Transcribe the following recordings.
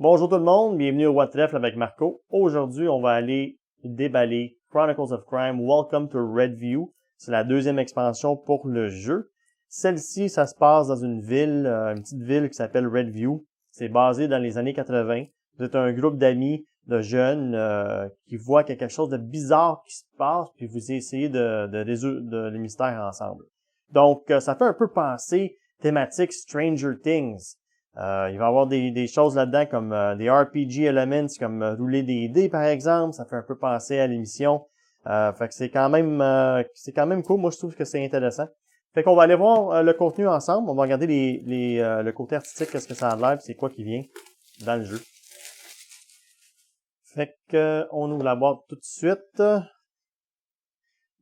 Bonjour tout le monde, bienvenue au What Ref avec Marco. Aujourd'hui, on va aller déballer Chronicles of Crime, Welcome to Redview. C'est la deuxième expansion pour le jeu. Celle-ci, ça se passe dans une ville, une petite ville qui s'appelle Redview. C'est basé dans les années 80. Vous êtes un groupe d'amis, de jeunes qui voient qu'il y a quelque chose de bizarre qui se passe, puis vous essayez de résoudre les mystères ensemble. Donc, ça fait un peu penser thématique Stranger Things. Il va y avoir des choses là-dedans comme des RPG elements, comme rouler des dés par exemple. Ça fait un peu penser à l'émission. Fait que c'est quand même cool. Moi, je trouve que c'est intéressant. Fait qu'on va aller voir le contenu ensemble. On va regarder le côté artistique, qu'est-ce que ça a l'air, c'est quoi qui vient dans le jeu. Fait que on ouvre la boîte tout de suite.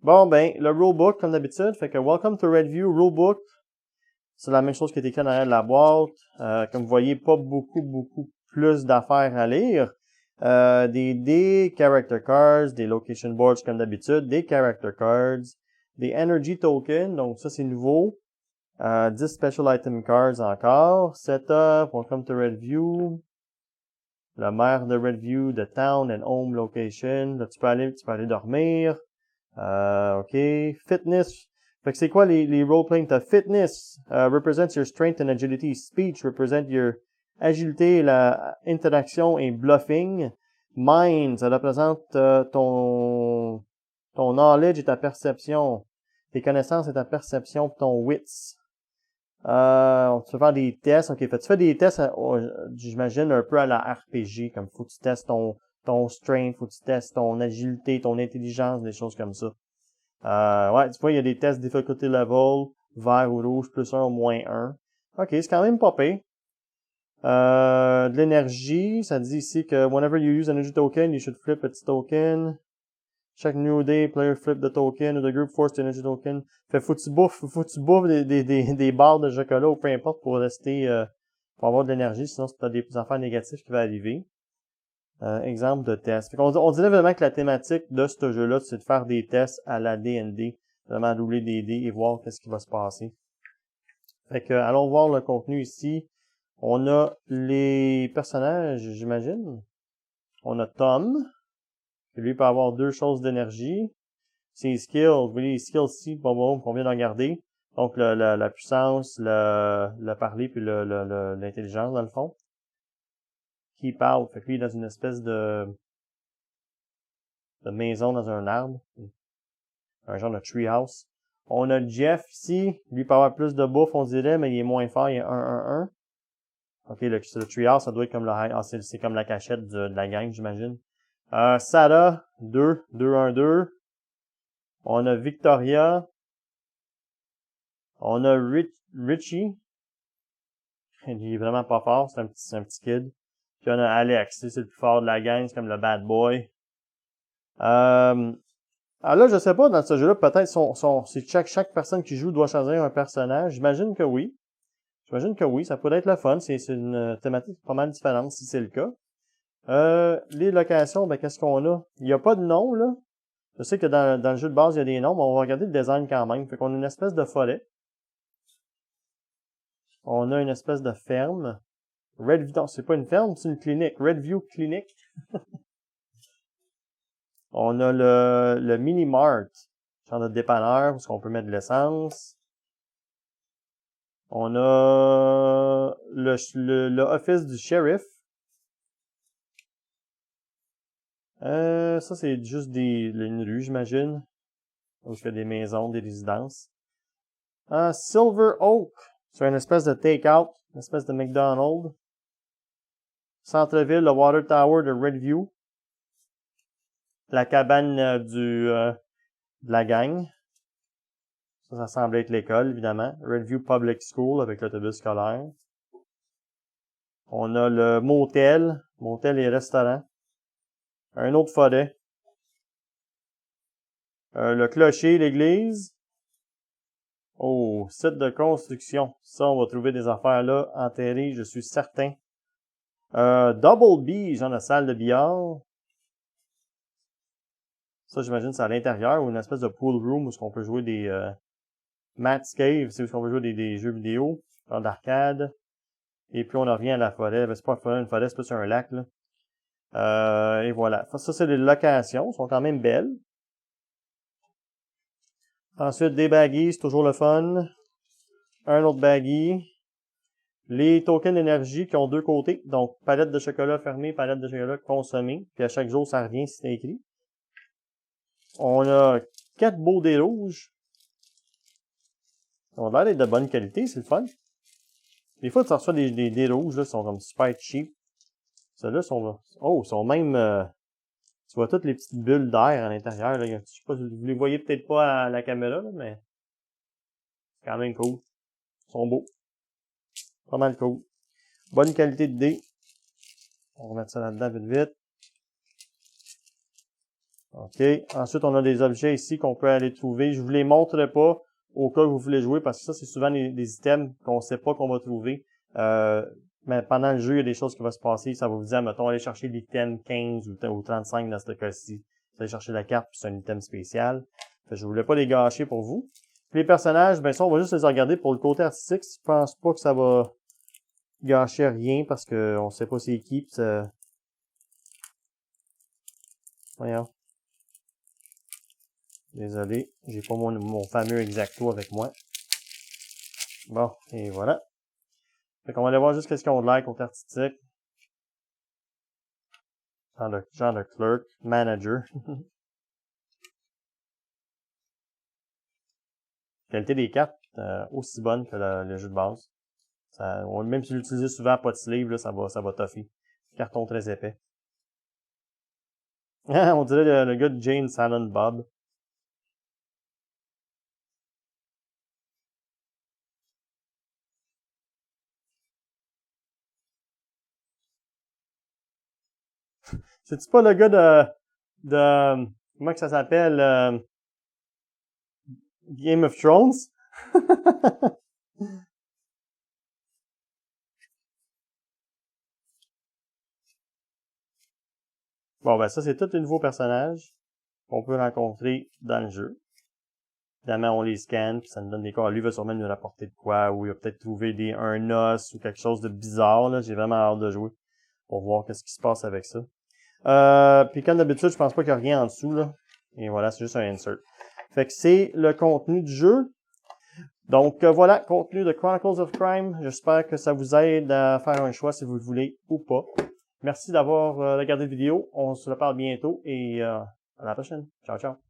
Bon ben, le rulebook comme d'habitude. Fait que Welcome to Redview Rulebook. C'est la même chose qui est écrit derrière la boîte. Comme vous voyez, pas beaucoup plus d'affaires à lire. Des dés, character cards, des location boards comme d'habitude, des character cards, des energy tokens, donc ça c'est nouveau. 10 special item cards encore. Setup, welcome to Redview. Le maire de Redview, the town and home location. Là, tu peux aller dormir. OK. Fitness. Fait que c'est quoi les role-playing? T'as fitness, represents your strength and agility. Speech represent your agilité, la interaction et bluffing. Mind, ça représente ton knowledge et ta perception. Tes connaissances et ta perception, ton wits. Tu peux faire des tests. OK, tu fais des tests, j'imagine, un peu à la RPG, comme faut que tu testes ton strength, faut que tu testes ton agilité, ton intelligence, des choses comme ça. Ouais, tu vois, il y a des tests difficulty level, vert ou rouge, +1 ou -1. OK, c'est quand même pas pire. De l'énergie, ça dit ici que whenever you use an energy token, you should flip a token. Chaque new day, player flip the token or the group force the energy token. Fait faut que tu bouffes des barres de chocolat ou peu importe pour rester, pour avoir de l'énergie, sinon t'as des affaires négatives qui vont arriver. Exemple de test. On dirait vraiment que la thématique de ce jeu-là, c'est de faire des tests à la D&D. Vraiment rouler des dés et voir qu'est-ce qui va se passer. Fait que, allons voir le contenu ici. On a les personnages, j'imagine. On a Tom, qui lui peut avoir 2 choses d'énergie. Ses skills, vous voyez les skills ici, bon, qu'on vient d'en regarder. Donc, la puissance, le parler, puis l'intelligence, dans le fond. Keep out, fait que lui, il est dans une espèce de maison dans un arbre. Un genre de treehouse. On a Jeff ici. Lui peut avoir plus de bouffe, on dirait, mais il est moins fort. Il est 1-1-1. OK, le treehouse, ça doit être comme c'est comme la cachette de la gang, j'imagine. Sarah, 2-2-1-2. On a Victoria. On a Richie. Il est vraiment pas fort, c'est un petit kid. Puis on a Alex, c'est le plus fort de la gang, c'est comme le bad boy. Alors là, je sais pas, dans ce jeu-là, peut-être c'est chaque personne qui joue doit choisir un personnage. J'imagine que oui. Ça pourrait être le fun. C'est une thématique pas mal différente si c'est le cas. Les locations, ben qu'est-ce qu'on a? Il n'y a pas de nom, là. Je sais que dans le jeu de base, il y a des noms, mais on va regarder le design quand même. Fait qu'on a une espèce de forêt. On a une espèce de ferme. Redview, non, c'est pas une ferme, c'est une clinique. Redview Clinic. On a le mini-mart, genre de dépanneur, où on peut mettre de l'essence. On a le office du shérif. Ça, c'est juste une rue, j'imagine. Où il y a des maisons, des résidences. Silver Oak. C'est une espèce de take-out, une espèce de McDonald's. Centre-ville, le Water Tower de Redview. La cabane de la gang. Ça semble être l'école, évidemment. Redview Public School avec l'autobus scolaire. On a le motel et restaurant. Un autre forêt. Le clocher, l'église. Oh, site de construction. Ça, on va trouver des affaires là enterrées, je suis certain. Double B, genre la salle de billard. Ça, j'imagine, c'est à l'intérieur ou une espèce de pool room où on peut jouer des... Matt's Cave, c'est où on peut jouer des jeux vidéo, genre d'arcade. Et puis on en revient à la forêt. Ben, c'est pas une forêt, c'est plus un lac, là. Et voilà. Ça, c'est des locations. Elles sont quand même belles. Ensuite, des baggies, c'est toujours le fun. Un autre baggie. Les tokens d'énergie qui ont deux côtés. Donc, palette de chocolat fermée, palette de chocolat consommée. Puis à chaque jour, ça revient si c'est écrit. On a 4 beaux dés rouges. On a l'air d'être de bonne qualité, c'est le fun. Des fois, tu reçois des dés rouges, là, qui sont comme super cheap. Ceux-là sont, oh, sont même, tu vois toutes les petites bulles d'air à l'intérieur, là. Je sais pas, vous les voyez peut-être pas à la caméra, là, mais c'est quand même cool. Ils sont beaux. Pas mal cool. Bonne qualité de dés. On va mettre ça là-dedans vite vite. OK. Ensuite, on a des objets ici qu'on peut aller trouver. Je vous les montre pas au cas où vous voulez jouer parce que ça, c'est souvent des items qu'on sait pas qu'on va trouver. Mais pendant le jeu, il y a des choses qui vont se passer. Ça va vous dire, mettons, aller chercher l'item 15 ou 35 dans ce cas-ci. Vous allez chercher la carte, puis c'est un item spécial. Je voulais pas les gâcher pour vous. Puis les personnages, ben ça, on va juste les regarder pour le côté artistique. Je pense pas que ça va gâcher rien parce que on sait pas c'est qui. Puis ça... Voyons. Désolé, j'ai pas mon fameux Exacto avec moi. Bon, et voilà. Fait qu'on va aller voir juste qu'est-ce qu'ils ont de l'air côté artistique. Genre de clerk, manager. Qualité des cartes, aussi bonne que le jeu de base. Ça, même si l'utilisez souvent à pas de sleeve, là, ça va toffer. Carton très épais. On dirait le gars de Jane Silent Bob. C'est-tu pas le gars comment que ça s'appelle? Game of Thrones? Bon, ben ça, c'est tous les nouveaux personnages qu'on peut rencontrer dans le jeu. Évidemment, on les scanne, puis ça nous donne des cas. Lui va sûrement nous rapporter de quoi, ou il va peut-être trouver un os ou quelque chose de bizarre, là. J'ai vraiment hâte de jouer pour voir qu'est-ce qui se passe avec ça. Puis comme d'habitude, je pense pas qu'il y a rien en dessous, là. Et voilà, c'est juste un insert. Fait que c'est le contenu du jeu. Donc voilà, contenu de Chronicles of Crime. J'espère que ça vous aide à faire un choix si vous le voulez ou pas. Merci d'avoir regardé la vidéo. On se reparle bientôt et à la prochaine. Ciao, ciao.